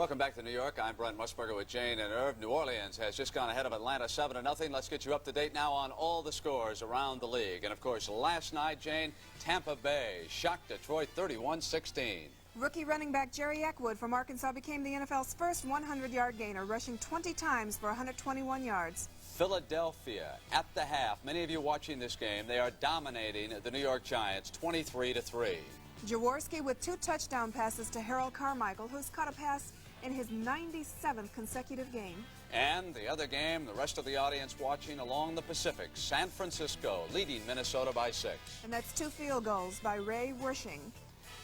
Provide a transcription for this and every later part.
Welcome back to New York. I'm Brent Musburger with Jane and Irv. New Orleans has just gone ahead of Atlanta 7-0. Let's get you up to date now on all the scores around the league. And of course, last night, Jane, Tampa Bay shocked Detroit 31-16. Rookie running back Jerry Eckwood from Arkansas became the NFL's first 100-yard gainer, rushing 20 times for 121 yards. Philadelphia at the half. Many of you watching this game, they are dominating the New York Giants 23-3. Jaworski with 2 touchdown passes to Harold Carmichael, who's caught a pass in his 97th consecutive game. And the other game, the rest of the audience watching along the Pacific, San Francisco leading Minnesota by 6. And that's 2 field goals by Ray Wersching.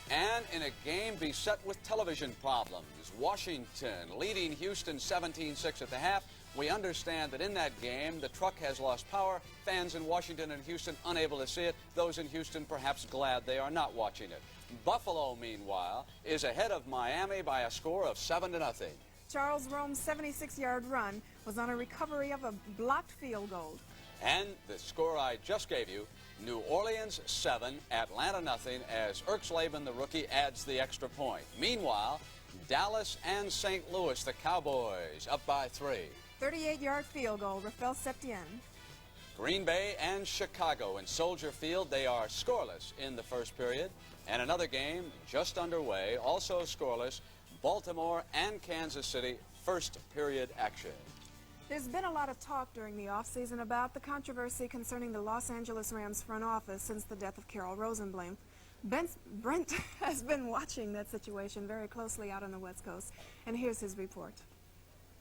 And in a game beset with television problems, Washington leading Houston 17-6 at the half. We understand that in that game, the truck has lost power. Fans in Washington and Houston unable to see it. Those in Houston perhaps glad they are not watching it. Buffalo, meanwhile, is ahead of Miami by a score of 7-0. Charles Rome's 76-yard run was on a recovery of a blocked field goal. And the score I just gave you, New Orleans 7, Atlanta 0, as Erxleben, the rookie, adds the extra point. Meanwhile, Dallas and St. Louis, the Cowboys, up by 3. 38-yard field goal, Rafael Septien. Green Bay and Chicago in Soldier Field, they are scoreless in the first period. And another game just underway, also scoreless, Baltimore and Kansas City, first period action. There's been a lot of talk during the offseason about the controversy concerning the Los Angeles Rams front office since the death of Carroll Rosenbloom. Brent has been watching that situation very closely out on the West Coast, and here's his report.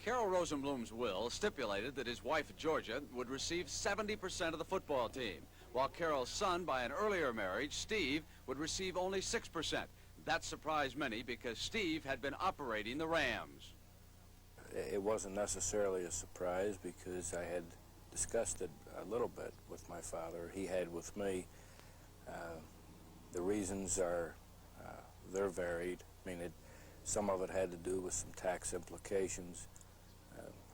Carroll Rosenbloom's will stipulated that his wife, Georgia, would receive 70% of the football team, while Carroll's son, by an earlier marriage, Steve, would receive only 6%. That surprised many because Steve had been operating the Rams. It wasn't necessarily a surprise because I had discussed it a little bit with my father. He had with me. The reasons are, they're varied. I mean, some of it had to do with some tax implications.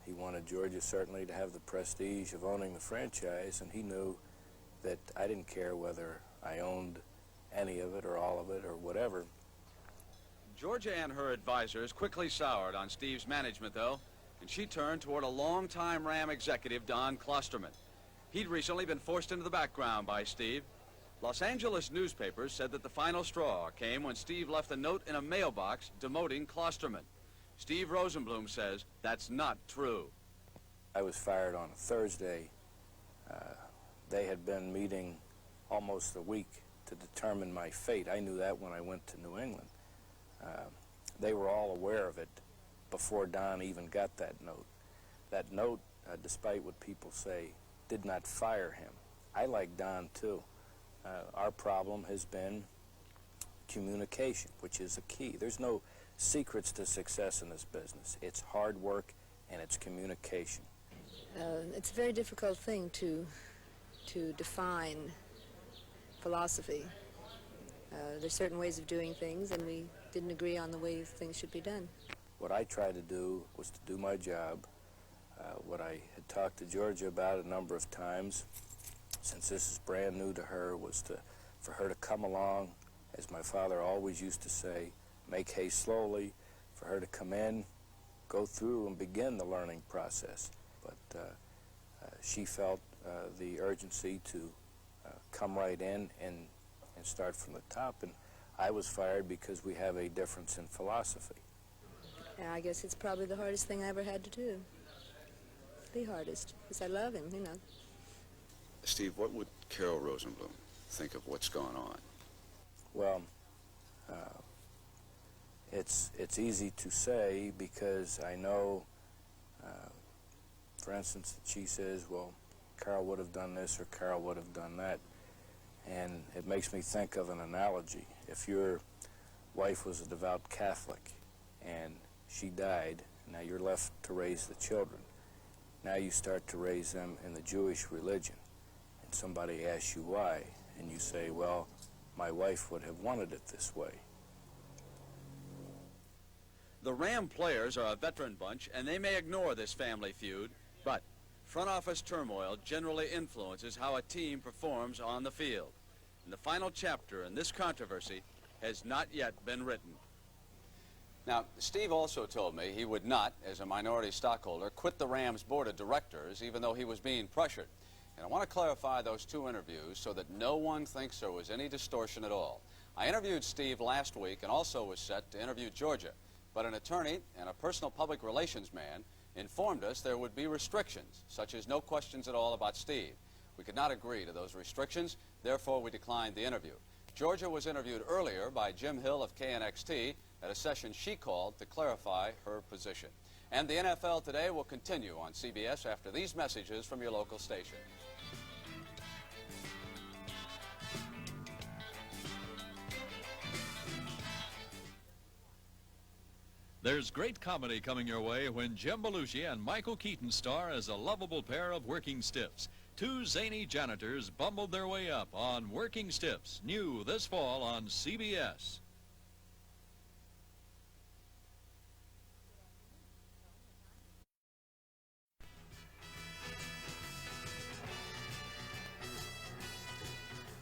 He wanted Georgia certainly to have the prestige of owning the franchise, and he knew that I didn't care whether I owned any of it or all of it or whatever. Georgia and her advisors quickly soured on Steve's management, though, and she turned toward a longtime Ram executive, Don Klosterman. He'd recently been forced into the background by Steve. Los Angeles newspapers said that the final straw came when Steve left a note in a mailbox demoting Klosterman. Steve Rosenbloom says that's not true. I was fired on a Thursday. They had been meeting almost a week to determine my fate. I knew that when I went to New England. They were all aware of it before Don even got that note. That note, despite what people say, did not fire him. I like Don too. Our problem has been communication, which is a key. There's no secrets to success in this business. It's hard work and it's communication. It's a very difficult thing to define philosophy. There's certain ways of doing things, and we didn't agree on the way things should be done. What I tried to do was to do my job. What I had talked to Georgia about a number of times, since this is brand new to her, was for her to come along, as my father always used to say, make hay slowly, for her to come in, go through and begin the learning process. But she felt the urgency to come right in and start from the top, and I was fired because we have a difference in philosophy. I guess it's probably the hardest thing I ever had to do. The hardest, because I love him, you know. Steve, what would Carroll Rosenbloom think of what's gone on? Well, it's easy to say because I know, for instance, that she says, well, Carroll would have done this or Carroll would have done that. And it makes me think of an analogy. If your wife was a devout Catholic and she died, now you're left to raise the children. Now you start to raise them in the Jewish religion. And somebody asks you why, and you say, well, my wife would have wanted it this way. The Ram players are a veteran bunch, and they may ignore this family feud, but front office turmoil generally influences how a team performs on the field. And the final chapter in this controversy has not yet been written. Now, Steve also told me he would not, as a minority stockholder, quit the Rams board of directors, even though he was being pressured. And I want to clarify those two interviews so that no one thinks there was any distortion at all. I interviewed Steve last week and also was set to interview Georgia, but an attorney and a personal public relations man informed us there would be restrictions, such as no questions at all about Steve. We could not agree to those restrictions, therefore we declined the interview. Georgia was interviewed earlier by Jim Hill of KNXT at a session she called to clarify her position. And the NFL Today will continue on CBS after these messages from your local station. There's great comedy coming your way when Jim Belushi and Michael Keaton star as a lovable pair of working stiffs. Two zany janitors bumbled their way up on Working Stiffs, new this fall on CBS.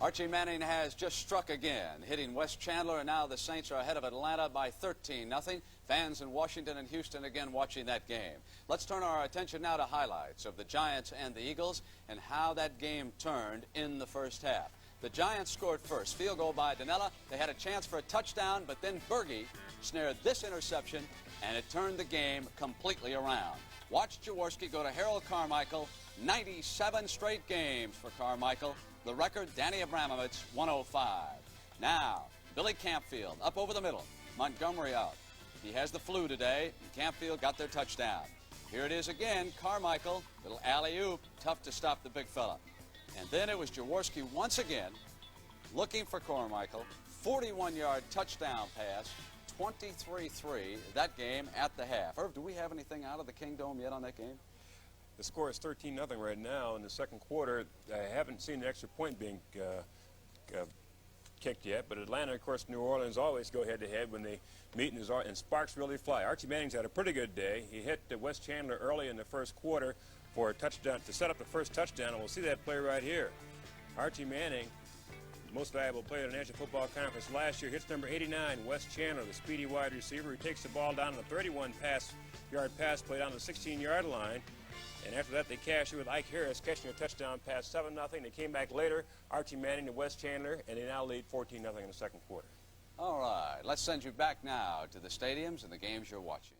Archie Manning has just struck again, hitting West Chandler, and now the Saints are ahead of Atlanta by 13-0. Fans in Washington and Houston again watching that game. Let's turn our attention now to highlights of the Giants and the Eagles and how that game turned in the first half. The Giants scored first. Field goal by Dinella. They had a chance for a touchdown, but then Berge snared this interception, and it turned the game completely around. Watch Jaworski go to Harold Carmichael. 97 straight games for Carmichael. The record, Danny Abramovich, 105. Now, Billy Campfield up over the middle. Montgomery out. He has the flu today, and Campfield got their touchdown. Here it is again, Carmichael, little alley-oop, tough to stop the big fella. And then it was Jaworski once again, looking for Carmichael, 41-yard touchdown pass, 23-3, that game at the half. Irv, do we have anything out of the Kingdome yet on that game? The score is 13-0 right now in the second quarter. I haven't seen an extra point being kicked yet, but Atlanta, of course, New Orleans always go head-to-head when they meet, and sparks really fly. Archie Manning's had a pretty good day. He hit West Chandler early in the first quarter for a touchdown, to set up the first touchdown, and we'll see that play right here. Archie Manning, most valuable player in the National Football Conference last year, hits number 89, West Chandler, the speedy wide receiver. He takes the ball down to the 31-yard pass play down to the 16-yard line. And after that, they cashed it with Ike Harris catching a touchdown pass, 7-0. They came back later, Archie Manning to West Chandler, and they now lead 14-0 in the second quarter. All right, let's send you back now to the stadiums and the games you're watching.